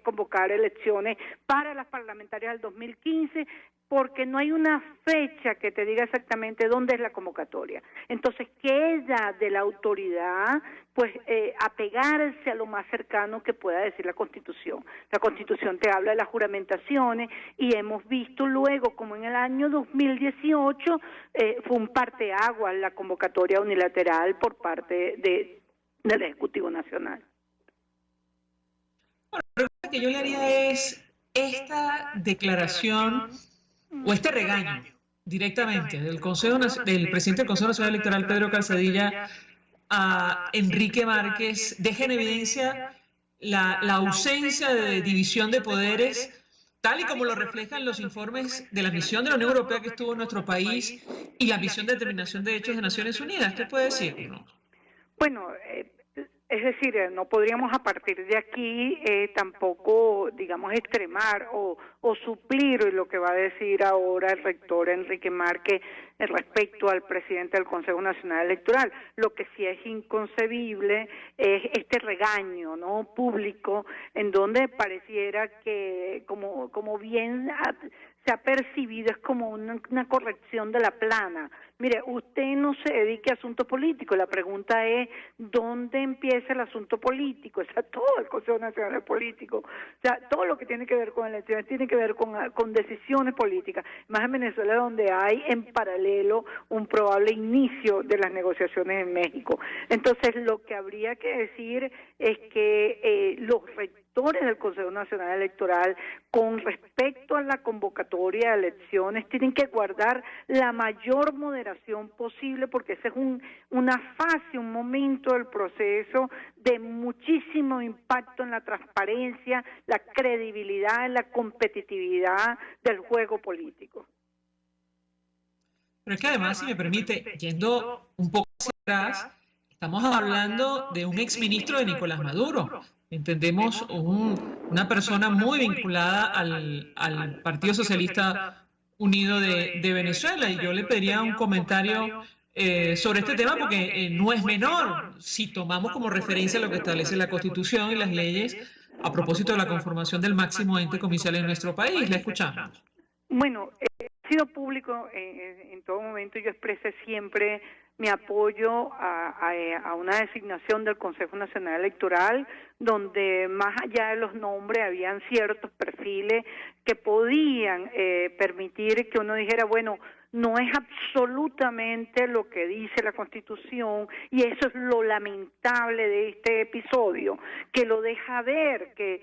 convocar elecciones para las parlamentarias del 2015, porque no hay una fecha que te diga exactamente dónde es la convocatoria. Entonces queda de la autoridad pues apegarse a lo más cercano que pueda decir la Constitución. La Constitución te habla de las juramentaciones y hemos visto luego como en el año 2018 fue un parteaguas la convocatoria unilateral por parte del Ejecutivo Nacional. Bueno, la pregunta que yo le haría es esta declaración o este regaño directamente del presidente del Consejo Nacional Electoral, Pedro Calzadilla, a Enrique Márquez, deja en evidencia la ausencia de división de poderes, tal y como lo reflejan los informes de la misión de la Unión Europea que estuvo en nuestro país y la misión de determinación de derechos de Naciones Unidas. ¿Qué puede decirnos? Bueno, es decir, no podríamos a partir de aquí tampoco, digamos, extremar o suplir lo que va a decir ahora el rector Enrique Márquez respecto al presidente del Consejo Nacional Electoral. Lo que sí es inconcebible es este regaño, ¿no?, público, en donde pareciera que, como bien se ha percibido, es como una corrección de la plana. Mire, usted no se dedique a asuntos políticos. La pregunta es, ¿dónde empieza el asunto político? O sea, todo el Consejo Nacional Político. O sea, todo lo que tiene que ver con elecciones tiene que ver con decisiones políticas. Más en Venezuela, donde hay en paralelo un probable inicio de las negociaciones en México. Entonces, lo que habría que decir es que los rectores del Consejo Nacional Electoral, con respecto a la convocatoria de elecciones, tienen que guardar la mayor moderación posible, porque ese es una fase, un momento del proceso de muchísimo impacto en la transparencia, la credibilidad, en la competitividad del juego político. Pero es que además, si me permite, yendo un poco hacia atrás, estamos hablando de un exministro de Nicolás Maduro. Entendemos una persona muy vinculada al Partido Socialista Unido de Venezuela, y yo le pediría un comentario sobre este tema, porque no es menor si tomamos como referencia lo que establece la Constitución y las leyes a propósito de la conformación del máximo ente comicial en nuestro país. La escuchamos. Bueno, ha sido público en todo momento. Yo expresé siempre mi apoyo a una designación del Consejo Nacional Electoral, donde más allá de los nombres habían ciertos perfiles que podían permitir que uno dijera, bueno, no es absolutamente lo que dice la Constitución, y eso es lo lamentable de este episodio, que lo deja ver, que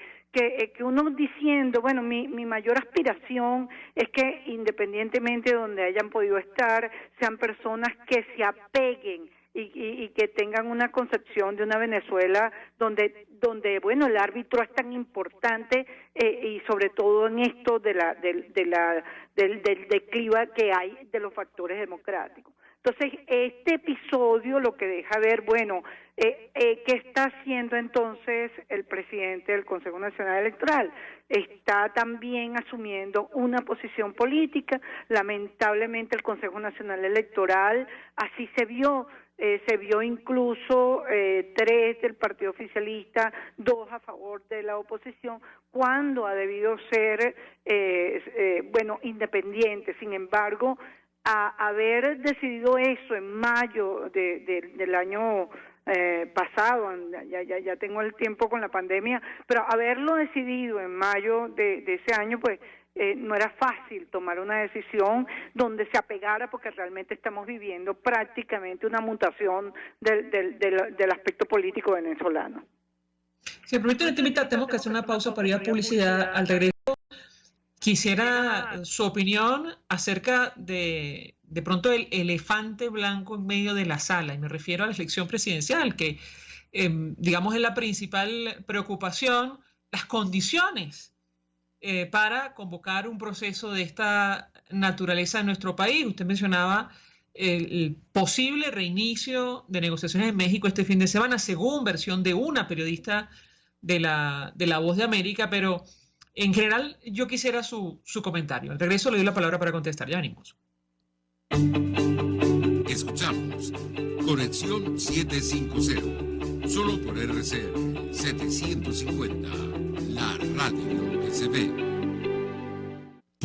uno diciendo, bueno, mi mayor aspiración es que independientemente de donde hayan podido estar, sean personas que se apeguen y que tengan una concepción de una Venezuela donde bueno, el árbitro es tan importante, y sobre todo en esto del declive que hay de los factores democráticos. Entonces, este episodio lo que deja ver, bueno, ¿qué está haciendo entonces el presidente del Consejo Nacional Electoral? Está también asumiendo una posición política. Lamentablemente el Consejo Nacional Electoral así se vio incluso 3 del partido oficialista, 2 a favor de la oposición, cuando ha debido ser, bueno, independiente. Sin embargo, a haber decidido eso en mayo del año pasado, ya tengo el tiempo con la pandemia, pero haberlo decidido en mayo de ese año, pues no era fácil tomar una decisión donde se apegara, porque realmente estamos viviendo prácticamente una mutación del aspecto político venezolano. Si me permite, tenemos que hacer una pausa para ir a publicidad. Al regreso, quisiera su opinión acerca de pronto el elefante blanco en medio de la sala, y me refiero a la elección presidencial, que digamos es la principal preocupación, las condiciones para convocar un proceso de esta naturaleza en nuestro país. Usted mencionaba el posible reinicio de negociaciones en México este fin de semana, según versión de una periodista de la Voz de América, pero en general yo quisiera su comentario. Al regreso le doy la palabra para contestar. Ya venimos. Escuchamos Conexión 750, solo por RCR 750, la radio que se ve.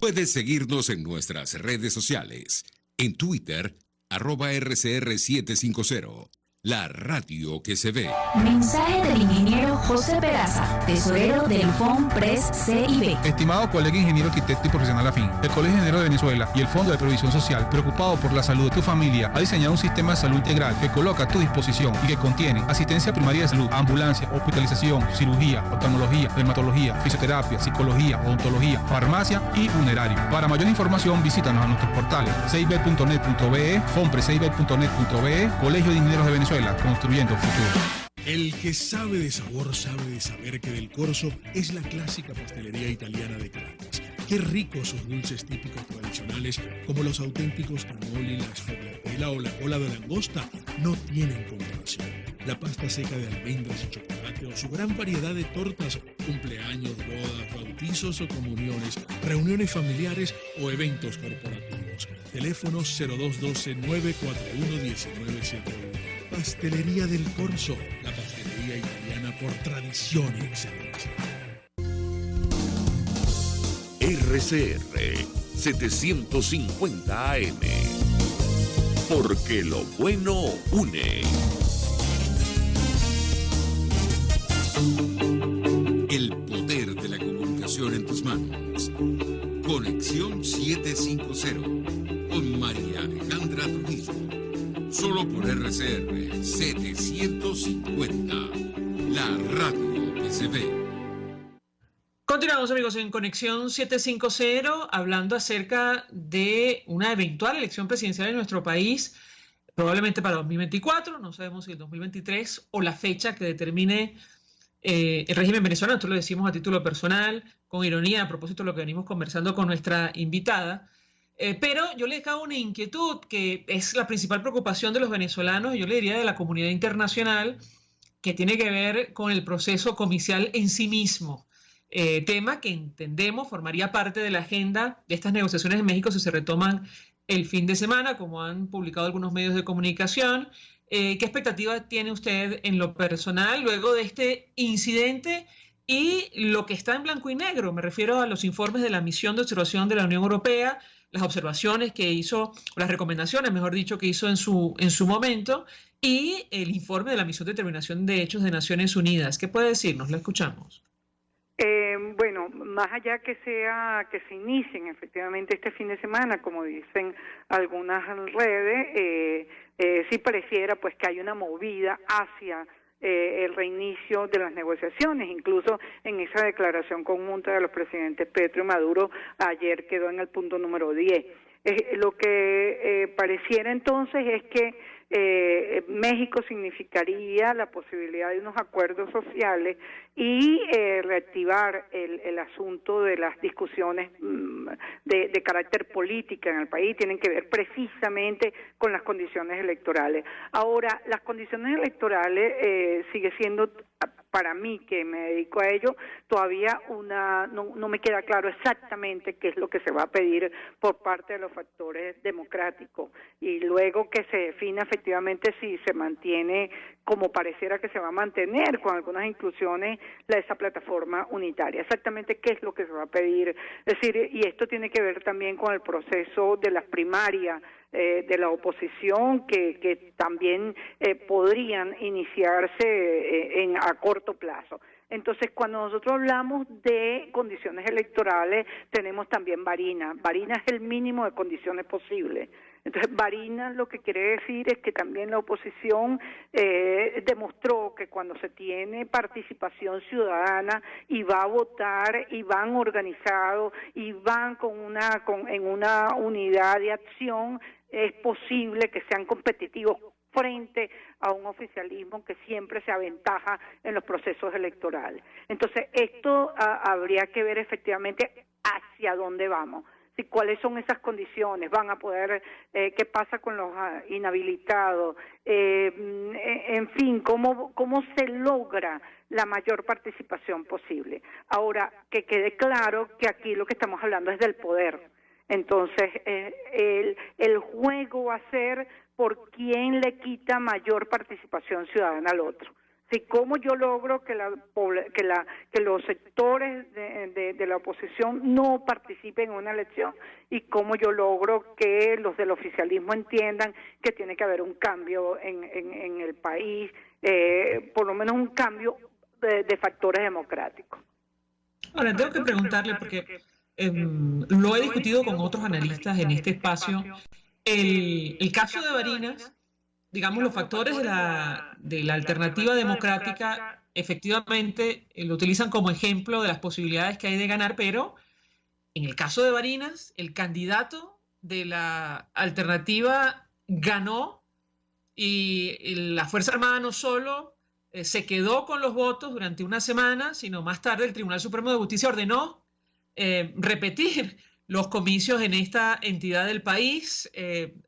Puedes seguirnos en nuestras redes sociales. En Twitter, @RCR750. La radio que se ve. Mensaje del ingeniero José Peraza, tesorero del FONPRES CIB. Estimado colega ingeniero arquitecto y profesional afín, el Colegio de Ingenieros de Venezuela y el Fondo de Previsión Social, preocupado por la salud de tu familia, ha diseñado un sistema de salud integral que coloca a tu disposición y que contiene asistencia primaria de salud, ambulancia, hospitalización, cirugía, oftalmología, dermatología, fisioterapia, psicología, odontología, farmacia y funerario. Para mayor información, visítanos a nuestros portales cib.net.be, fonprescib.net.be, Colegio de Ingenieros de Venezuela, construyendo futuro. El que sabe de sabor sabe de saber que Del Corso es la clásica pastelería italiana de Caracas. Qué ricos sus dulces típicos tradicionales, como los auténticos cannoli, la sfogliatella o la cola de langosta, no tienen comparación. La pasta seca de almendras y chocolate o su gran variedad de tortas, cumpleaños, bodas, bautizos o comuniones, reuniones familiares o eventos corporativos. Teléfonos 0212-941-1971. Pastelería Del Corso, la pastelería italiana por tradición y excelencia. RCR 750 AM. Porque lo bueno une. El poder de la comunicación en tus manos. Conexión 750 con María Alejandra Trujillo. Solo por RCR 750. La radio que se ve. Continuamos, amigos, en Conexión 750, hablando acerca de una eventual elección presidencial en nuestro país, probablemente para 2024, no sabemos si el 2023 o la fecha que determine el régimen venezolano. Esto lo decimos a título personal, con ironía, a propósito de lo que venimos conversando con nuestra invitada. Pero yo le dejo una inquietud que es la principal preocupación de los venezolanos, y yo le diría de la comunidad internacional, que tiene que ver con el proceso comicial en sí mismo. Tema que entendemos formaría parte de la agenda de estas negociaciones en México si se retoman el fin de semana, como han publicado algunos medios de comunicación. ¿Qué expectativa tiene usted en lo personal luego de este incidente y lo que está en blanco y negro? Me refiero a los informes de la misión de observación de la Unión Europea, las observaciones que hizo, las recomendaciones, mejor dicho, que hizo en su momento, y el informe de la misión de determinación de hechos de Naciones Unidas. ¿Qué puede decirnos? La escuchamos. Bueno, más allá que se inicien efectivamente este fin de semana, como dicen algunas redes, sí pareciera pues que hay una movida hacia el reinicio de las negociaciones. Incluso en esa declaración conjunta de los presidentes Petro y Maduro ayer quedó en el punto número 10. Lo que pareciera entonces es que México significaría la posibilidad de unos acuerdos sociales y reactivar el asunto de las discusiones de carácter política en el país. Tienen que ver precisamente con las condiciones electorales. Ahora, las condiciones electorales sigue siendo, para mí, que me dedico a ello, todavía no me queda claro exactamente qué es lo que se va a pedir por parte de los factores democráticos, y luego que se defina efectivamente si se mantiene, como pareciera que se va a mantener, con algunas inclusiones, esa plataforma unitaria. Exactamente qué es lo que se va a pedir. Es decir, y esto tiene que ver también con el proceso de las primarias de la oposición, que también podrían iniciarse a corto plazo. Entonces, cuando nosotros hablamos de condiciones electorales, tenemos también Barinas. Barinas es el mínimo de condiciones posibles. Entonces, Barinas lo que quiere decir es que también la oposición demostró que cuando se tiene participación ciudadana y va a votar y van organizados y van en una unidad de acción, es posible que sean competitivos frente a un oficialismo que siempre se aventaja en los procesos electorales. Entonces, esto habría que ver efectivamente hacia dónde vamos. Si cuáles son esas condiciones, van a poder, qué pasa con los inhabilitados, en fin, cómo se logra la mayor participación posible. Ahora, que quede claro que aquí lo que estamos hablando es del poder. Entonces, el juego va a ser por quién le quita mayor participación ciudadana al otro. Sí, cómo yo logro que los sectores de la oposición no participen en una elección y cómo yo logro que los del oficialismo entiendan que tiene que haber un cambio en el país, por lo menos un cambio de factores democráticos. Ahora, tengo que preguntarle, porque lo he discutido con otros analistas en este espacio, el caso de Barinas, digamos, los factores de la alternativa democrática efectivamente lo utilizan como ejemplo de las posibilidades que hay de ganar, pero en el caso de Barinas, el candidato de la alternativa ganó y la Fuerza Armada no solo se quedó con los votos durante una semana, sino más tarde el Tribunal Supremo de Justicia ordenó repetir los comicios en esta entidad del país,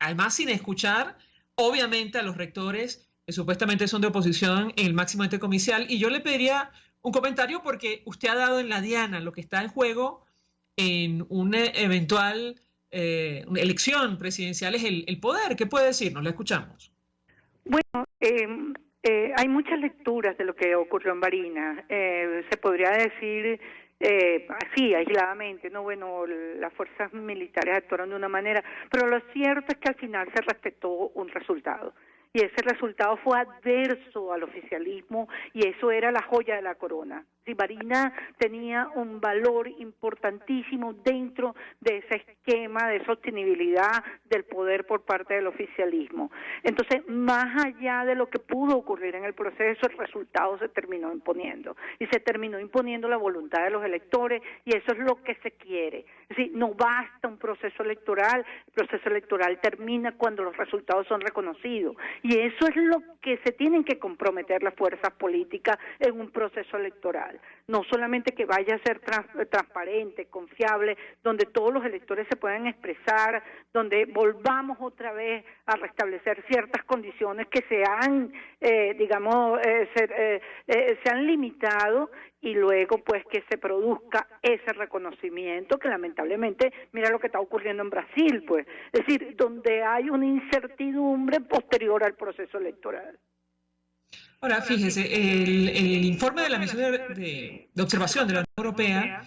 además sin escuchar obviamente a los rectores que supuestamente son de oposición en el máximo ente comicial. Y yo le pediría un comentario porque usted ha dado en la diana lo que está en juego en una eventual elección presidencial es el poder. ¿Qué puede decirnos? Le escuchamos. Bueno, hay muchas lecturas de lo que ocurrió en Barinas. Se podría decir así, aisladamente, no, bueno, las fuerzas militares actuaron de una manera, pero lo cierto es que al final se respetó un resultado. Y ese resultado fue adverso al oficialismo y eso era la joya de la corona. Si Barinas tenía un valor importantísimo dentro de ese esquema de sostenibilidad del poder por parte del oficialismo. Entonces, más allá de lo que pudo ocurrir en el proceso, el resultado se terminó imponiendo. Y se terminó imponiendo la voluntad de los electores y eso es lo que se quiere. Es decir, no basta un proceso electoral, el proceso electoral termina cuando los resultados son reconocidos. Y eso es lo que se tienen que comprometer las fuerzas políticas en un proceso electoral. No solamente que vaya a ser transparente, confiable, donde todos los electores se puedan expresar, donde volvamos otra vez a restablecer ciertas condiciones que se han, se han limitado y luego pues que se produzca ese reconocimiento que lamentablemente, mira lo que está ocurriendo en Brasil, pues, es decir, donde hay una incertidumbre posterior al proceso electoral. Ahora, fíjese, el informe de la misión de observación de la Unión Europea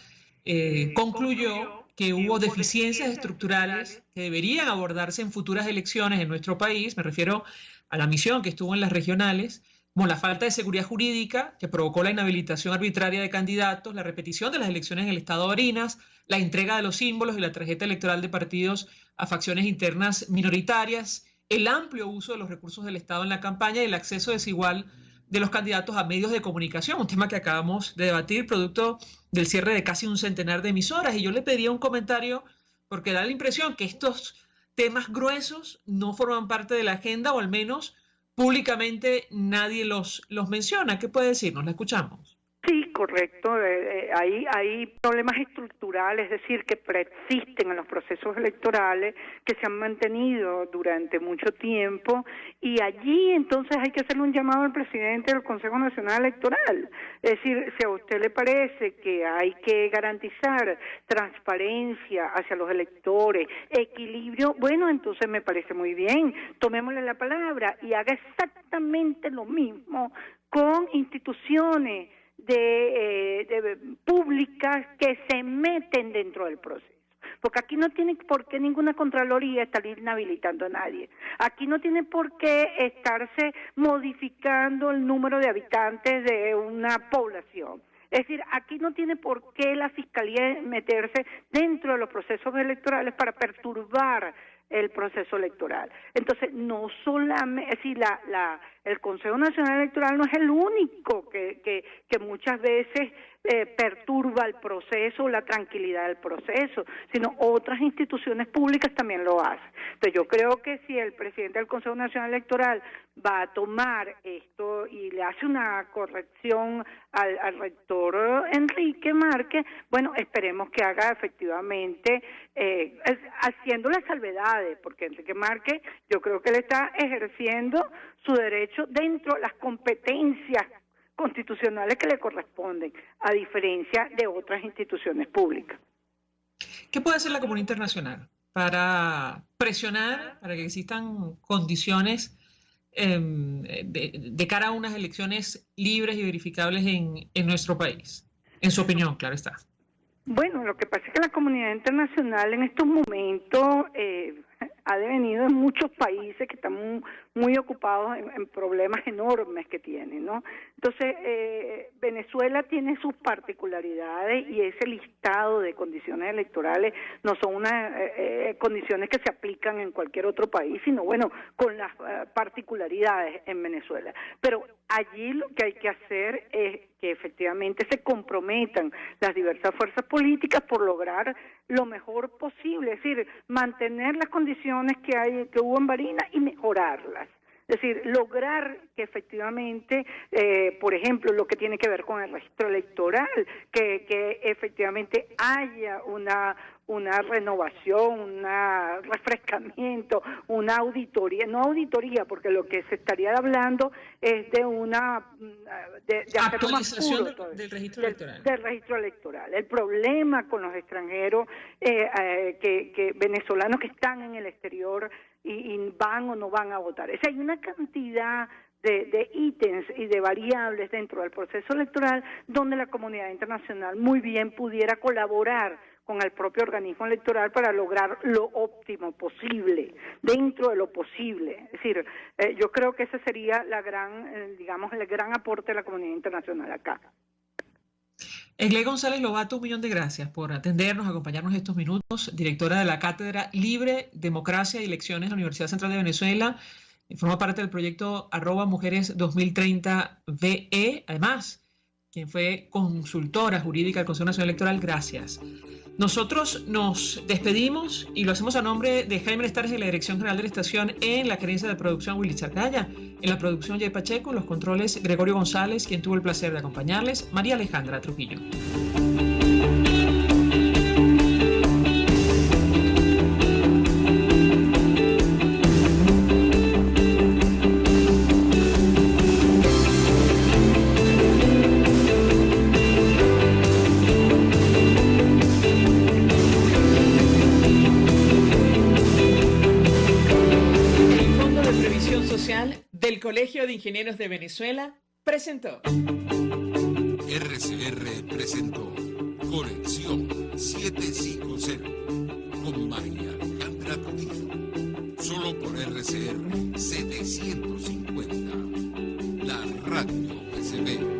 concluyó que hubo deficiencias estructurales que deberían abordarse en futuras elecciones en nuestro país. Me refiero a la misión que estuvo en las regionales, como la falta de seguridad jurídica que provocó la inhabilitación arbitraria de candidatos, la repetición de las elecciones en el estado de Barinas, la entrega de los símbolos y la tarjeta electoral de partidos a facciones internas minoritarias, el amplio uso de los recursos del Estado en la campaña y el acceso desigual de los candidatos a medios de comunicación, un tema que acabamos de debatir, producto del cierre de casi un centenar de emisoras. Y yo le pediría un comentario porque da la impresión que estos temas gruesos no forman parte de la agenda o al menos públicamente nadie los menciona. ¿Qué puede decirnos? La escuchamos. Sí, correcto. Hay problemas estructurales, es decir, que preexisten en los procesos electorales, que se han mantenido durante mucho tiempo, y allí entonces hay que hacerle un llamado al presidente del Consejo Nacional Electoral. Es decir, si a usted le parece que hay que garantizar transparencia hacia los electores, equilibrio, bueno, entonces me parece muy bien, tomémosle la palabra y haga exactamente lo mismo con instituciones públicas que se meten dentro del proceso. Porque aquí no tiene por qué ninguna Contraloría estar inhabilitando a nadie. Aquí no tiene por qué estarse modificando el número de habitantes de una población. Es decir, aquí no tiene por qué la Fiscalía meterse dentro de los procesos electorales para perturbar el proceso electoral. Entonces, no solamente, es decir, el Consejo Nacional Electoral no es el único que muchas veces perturba el proceso, la tranquilidad del proceso, sino otras instituciones públicas también lo hacen. Entonces, yo creo que si el presidente del Consejo Nacional Electoral va a tomar esto y le hace una corrección al rector Enrique Márquez, bueno, esperemos que haga efectivamente, haciendo las salvedades, porque Enrique Márquez, yo creo que él está ejerciendo su derecho dentro de las competencias constitucionales que le corresponden, a diferencia de otras instituciones públicas. ¿Qué puede hacer la comunidad internacional para presionar, para que existan condiciones de cara a unas elecciones libres y verificables en nuestro país? En su opinión, claro está. Bueno, lo que pasa es que la comunidad internacional en estos momentos ha devenido en muchos países que están muy ocupados en problemas enormes que tienen, ¿no? Entonces, Venezuela tiene sus particularidades y ese listado de condiciones electorales no son unas condiciones que se aplican en cualquier otro país, sino, bueno, con las particularidades en Venezuela. Pero allí lo que hay que hacer es que efectivamente se comprometan las diversas fuerzas políticas por lograr lo mejor posible, es decir, mantener las condiciones que hubo en Barinas y mejorarlas. Es decir, lograr que efectivamente, por ejemplo, lo que tiene que ver con el registro electoral, que efectivamente haya una renovación, un refrescamiento, una auditoría, no auditoría, porque lo que se estaría hablando es de una de actualización del registro electoral. Del registro electoral. El problema con los extranjeros que venezolanos que están en el exterior y van o no van a votar. Es decir, hay una cantidad de ítems y de variables dentro del proceso electoral donde la comunidad internacional muy bien pudiera colaborar con el propio organismo electoral para lograr lo óptimo posible, dentro de lo posible. Es decir, yo creo que ese sería la gran, digamos, el gran aporte de la comunidad internacional acá. Egle González Lobato, 1.000.000 de gracias por atendernos, acompañarnos estos minutos, directora de la Cátedra Libre, Democracia y Elecciones de la Universidad Central de Venezuela, forma parte del proyecto @Mujeres 2030 VE, además, quien fue consultora jurídica del Consejo Nacional Electoral. Gracias. Nosotros nos despedimos y lo hacemos a nombre de Jaime Estares de la Dirección General de la Estación, en la gerencia de producción Willy Chacaya, en la producción Jay Pacheco, en los controles Gregorio González, quien tuvo el placer de acompañarles, María Alejandra Trujillo. Del Colegio de Ingenieros de Venezuela presentó. RCR presentó Conexión 750 con María Alejandra Trujillo. Solo por RCR 750. La radio que se ve.